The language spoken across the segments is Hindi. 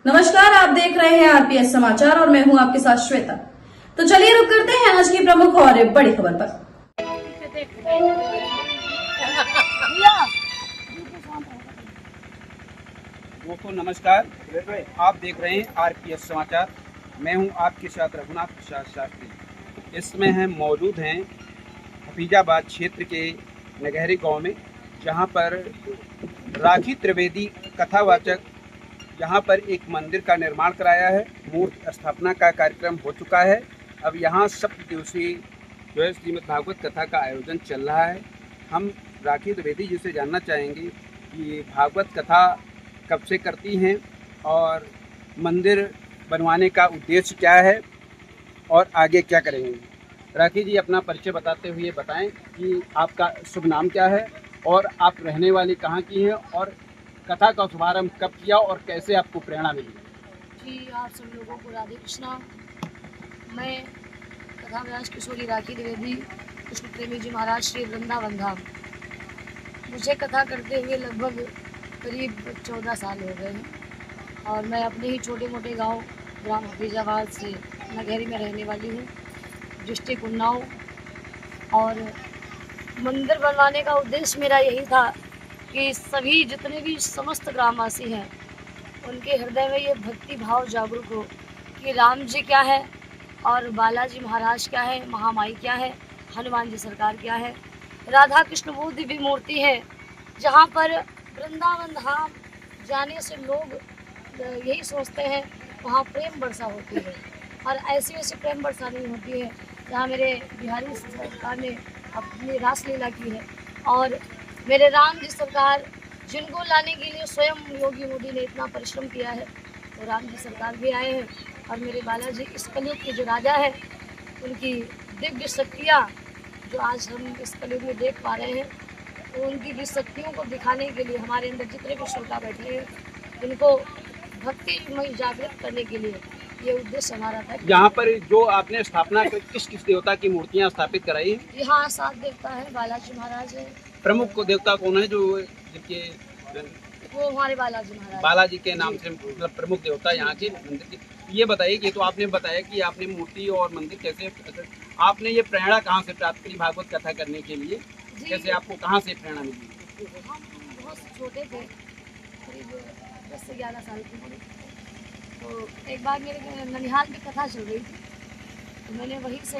नमस्कार, आप देख रहे हैं आरपीएस समाचार और मैं हूं आपके साथ श्वेता। तो चलिए रुक करते हैं आज की प्रमुख और बड़ी खबर पर। दोस्तों नमस्कार, आप देख रहे हैं आरपीएस समाचार। मैं हूं आपके साथ रघुनाथ प्रसाद शास्त्री। इस समय हम मौजूद हैं हफीजाबाद क्षेत्र के नगहरी गांव में, जहां पर राखी त्रिवेदी कथावाचक यहाँ पर एक मंदिर का निर्माण कराया है। मूर्ति स्थापना का कार्यक्रम हो चुका है। अब यहाँ सप्त दिवसीय जो है श्रीमद् भागवत कथा का आयोजन चल रहा है। हम राखी त्रिवेदी जी से जानना चाहेंगे कि भागवत कथा कब से करती हैं और मंदिर बनवाने का उद्देश्य क्या है और आगे क्या करेंगे। राखी जी, अपना परिचय बताते हुए बताएं कि आपका शुभ नाम क्या है और आप रहने वाली कहाँ की हैं और कथा का शुभारंभ कब किया और कैसे आपको प्रेरणा मिली। जी, आप सब लोगों को राधे कृष्णा। मैं कथा व्यास किशोरी राखी द्विवेदी कृष्ण प्रेमी जी महाराज श्री वृंदावन धाम। मुझे कथा करते हुए लगभग करीब 14 साल हो गए हैं और मैं अपने ही छोटे मोटे गांव ग्राम हफीजाबाद से नगहरी में रहने वाली हूँ, डिस्ट्रिक्ट उन्नाव। और मंदिर बनवाने का उद्देश्य मेरा यही था कि सभी जितने भी समस्त ग्रामवासी हैं उनके हृदय में ये भक्ति भाव जागरूक हो कि राम जी क्या है और बालाजी महाराज क्या है, महामाई क्या है, हनुमान जी सरकार क्या है, राधा कृष्ण वो दिव्य मूर्ति है जहाँ पर वृंदावन धाम जाने से लोग यही सोचते हैं वहाँ प्रेम वर्षा होती है। और ऐसी वैसी प्रेम वर्षा नहीं होती है जहाँ मेरे बिहारी सरकार ने अपनी रासलीला की है। और मेरे राम जी सरकार जिनको लाने के लिए स्वयं योगी मोदी ने इतना परिश्रम किया है, तो राम जी सरकार भी आए हैं। और मेरे बालाजी इस कलयुग के जो राजा है, उनकी दिव्य शक्तियाँ जो आज हम इस कलयुग में देख पा रहे हैं, तो उनकी भी शक्तियों को दिखाने के लिए हमारे अंदर जितने भी श्रोता बैठे हैं, उनको भक्तिमय जागृत करने के लिए ये उद्देश्य हमारा था। यहाँ पर जो आपने स्थापना किस किस देवता की मूर्तियाँ स्थापित कराई हैं? यहाँ 7 देवता है, बालाजी महाराज है। प्रमुख देवता कौन है जो जिनके वो हमारे बालाजी महाराज, बालाजी के नाम से मतलब प्रमुख देवता यहाँ के मंदिर की। ये बताइए कि तो आपने बताया कि आपने मूर्ति और मंदिर कैसे, आपने ये प्रेरणा कहाँ से प्राप्त करी भागवत कथा करने के लिए? कैसे आपको कहाँ से प्रेरणा मिली? हम बहुत छोटे थे, करीब 10 से 11 साल की उम्र। तो एक बार मेरे ननिहाल की कथा चल रही थी, तो मैंने वहीं से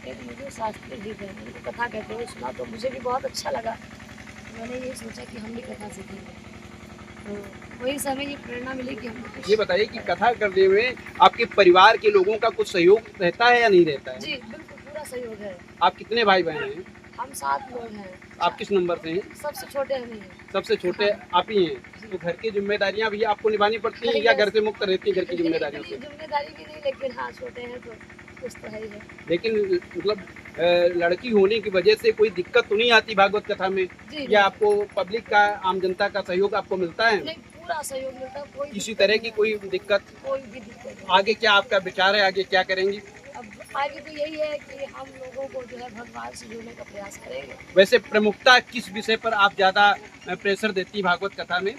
एक मुझे शास्त्री जी थे, उनको कथा कहते हुए सुना, तो मुझे भी बहुत अच्छा लगा। तो मैंने ये सोचा कि हम भी कथा सीखेंगे। तो वहीं से हमें ये प्रेरणा मिली कि हम ये बताइए कि कथा करने में आपके परिवार के लोगों का कुछ सहयोग रहता है या नहीं रहता है? जी बिल्कुल पूरा सहयोग है। आप कितने भाई बहन हैं? हम 7 लोग हैं। आप किस नंबर से हैं? सबसे छोटे हम ही हैं। सबसे छोटे आप ही हैं। तो घर की जिम्मेदारियां भी आपको निभानी पड़ती हैं या घर से मुक्त रहती है घर की जिम्मेदारियों से? जिम्मेदारी भी नहीं, लेकिन हाँ छोटे हैं तो कुछ तो है ही है। लेकिन मतलब लड़की होने की वजह से कोई दिक्कत तो नहीं आती भागवत कथा में? या आपको पब्लिक का, आम जनता का सहयोग आपको मिलता है? नहीं, पूरा सहयोग मिलता है। कोई किसी तरह की कोई दिक्कत? कोई भी दिक्कत नहीं। आगे क्या आपका विचार है, आगे क्या करेंगी? अब आगे तो यही है कि हम लोगों को जो है भगवान से जुड़ने का प्रयास करेंगे। वैसे प्रमुखता किस विषय पर आप ज्यादा प्रेशर देती भागवत कथा में?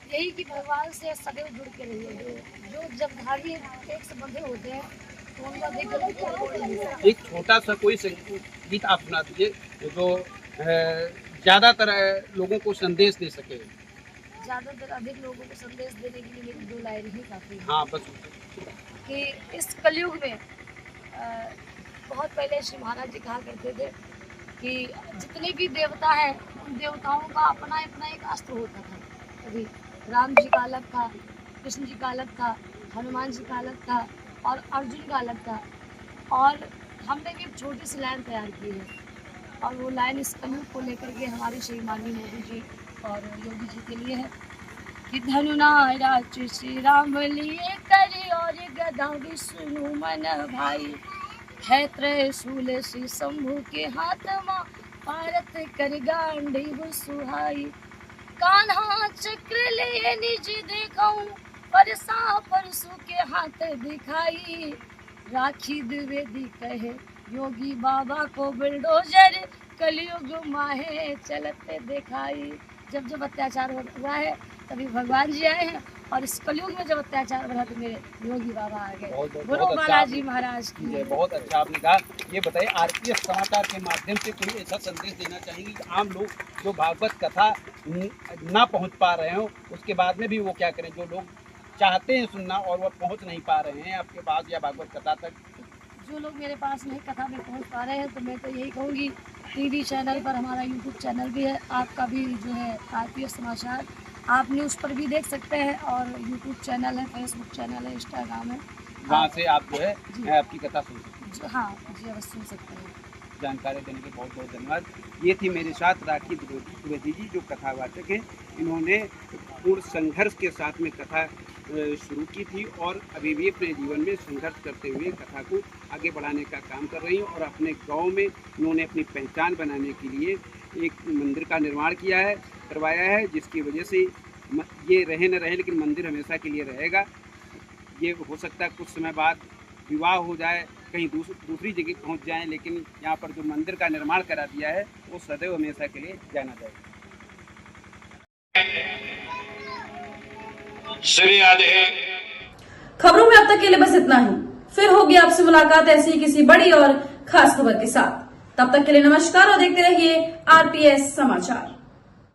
यही कि भगवान से सदैव जुड़ के रहिए। जो जब धारी एक से बंधे होते हैं तो उनका देखकर भी कोई छोड़ नहीं सकता। एक छोटा सा कोई गीत आप सुना दीजिए जो ज्यादातर लोगों को संदेश दे सके। ज़्यादातर अधिक लोगों को संदेश देने के लिए मेरी 2 लाइन ही काफ़ी है। हाँ बस। कि इस कलयुग में बहुत पहले श्री महाराज जी कहा करते थे कि जितने भी देवता हैं उन देवताओं का अपना अपना एक अस्त्र होता था। कभी राम जी का अलग था, कृष्ण जी का अलग था, हनुमान जी का अलग था और अर्जुन का अलग था। और हमने भी एक छोटी सी लाइन तैयार की है और वो लाइन इस कलयुग को लेकर के हमारे श्री माननीय मोदी जी और योगी जी के लिए है कि धनुनाराज श्री राम लिए करे और गदा विष्णु मन भाई, है त्रिशूल श्री शंभु के हाथ माँ, भारत कर गांडीव सुहाई, कान्हा चक्र ले निज दिखाऊं, परसा परसु के हाथ दिखाई, राखी द्विवेदी कहे योगी बाबा को बुलडोजर, कलयुग माहे चलते दिखाई। जब जब अत्याचार हुआ है तभी भगवान जी आए हैं, और इस कलयुग में जब अत्याचार बढ़ा तो मेरे योगी बाबा आ गए। बहुत बोलो अच्छा बालाजी महाराज की ये बहुत अच्छा आपने कहा। ये बताइए, आरपीएस समाचार के माध्यम से कोई ऐसा संदेश देना चाहेंगे कि आम लोग जो भागवत कथा ना पहुंच पा रहे हो, उसके बाद में भी वो क्या करें, जो लोग चाहते हैं सुनना और वो पहुंच नहीं पा रहे हैं आपके पास या भागवत कथा तक? जो लोग मेरे पास नहीं कथा में पहुंच पा रहे हैं, तो मैं तो यही कहूँगी, टीवी चैनल पर हमारा यूट्यूब चैनल भी है, आपका भी जो है आरपीएस समाचार आप न्यूज़ पर भी देख सकते हैं, और यूट्यूब चैनल है, फेसबुक चैनल है, इंस्टाग्राम है, वहाँ से आप जो है आपकी कथा सुन सकते हैं। हाँ जी अवश्य सुन सकते हैं। जानकारी देने के बहुत बहुत धन्यवाद। ये थी मेरे साथ राखी द्विवेदी जी, जो कथावाचक हैं। इन्होंने पूर्ण संघर्ष के साथ में कथा शुरू की थी और अभी भी अपने जीवन में संघर्ष करते हुए कथा को आगे बढ़ाने का काम कर रही हैं, और अपने गांव में इन्होंने अपनी पहचान बनाने के लिए एक मंदिर का निर्माण करवाया है, जिसकी वजह से ये रहे न रहे लेकिन मंदिर हमेशा के लिए रहेगा। ये हो सकता है कुछ समय बाद विवाह हो जाए, कहीं दूसरी जगह पहुंच जाएं, लेकिन यहाँ पर जो मंदिर का निर्माण करा दिया है वो सदैव हमेशा के लिए जाना जाएगा। श्री राधे। खबरों में अब तक के लिए बस इतना ही। फिर होगी आपसे मुलाकात ऐसी ही किसी बड़ी और खास खबर के साथ। तब तक के लिए नमस्कार और देखते रहिए आरपीएस समाचार।